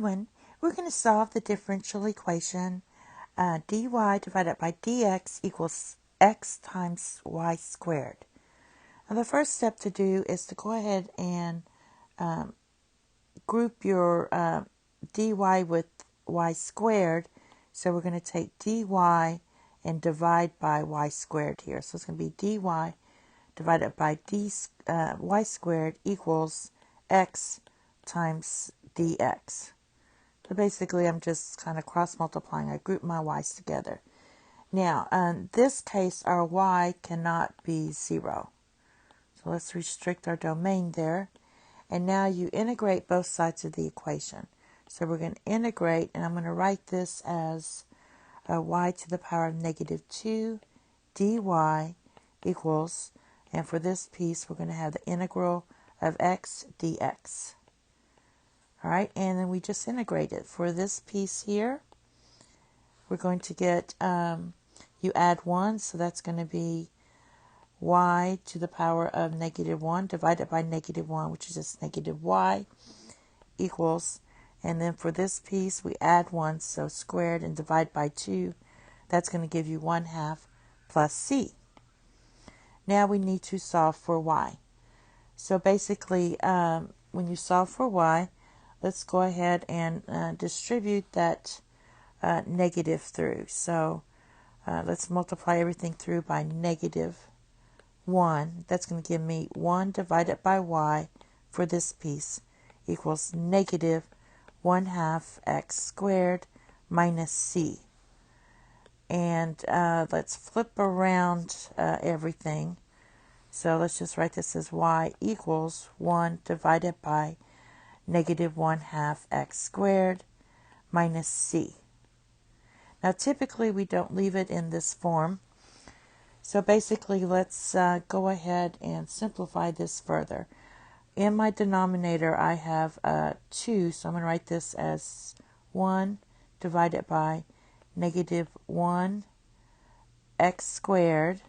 everyone, we're going to solve the differential equation dy divided by dx equals x times y squared. Now the first step to do is to go ahead and group your dy with y squared. So we're going to take dy and divide by y squared here. So it's going to be dy divided by y squared equals x times dx. So basically I'm just kind of cross multiplying. I group my y's together. Now in this case our y cannot be 0. So let's restrict our domain there. And now you integrate both sides of the equation. So we're going to integrate, and I'm going to write this as y to the power of negative 2 dy equals, and for this piece we're going to have the integral of x dx. All right, and then we just integrate it. For this piece here, we're going to get, you add 1, so that's going to be y to the power of negative 1 divided by negative 1, which is just negative y, equals, and then for this piece, we add 1, so squared and divide by 2. That's going to give you 1/2 plus c. Now we need to solve for y. So basically, when you solve for y, let's go ahead and distribute that negative through. So let's multiply everything through by negative 1. That's going to give me 1 divided by y for this piece equals negative 1/2 x squared minus c. And let's flip around everything. So let's just write this as y equals 1 divided by negative 1/2 x squared minus c. Now typically we don't leave it in this form. So basically let's go ahead and simplify this further. In my denominator I have 2, so I'm going to write this as 1 divided by negative 1 x squared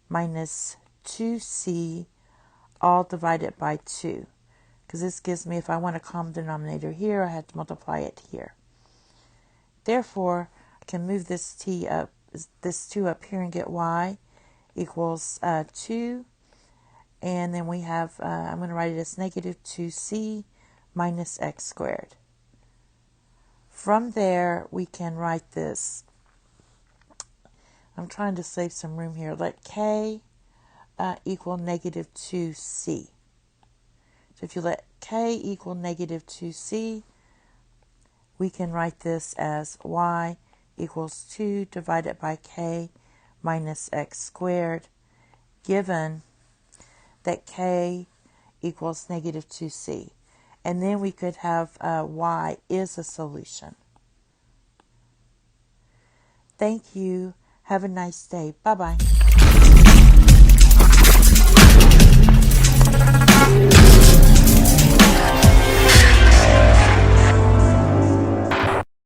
minus 2c all divided by 2. Because this gives me, if I want a common denominator here, I have to multiply it here. Therefore, I can move this 2 up here and get y equals 2. And then we have, I'm going to write it as negative 2c minus x squared. From there, we can write this. I'm trying to save some room here. Let k equal negative 2c. So if you let k equal negative 2c, we can write this as y equals 2 divided by k minus x squared, given that k equals negative 2c. And then we could have y is a solution. Thank you. Have a nice day. Bye-bye.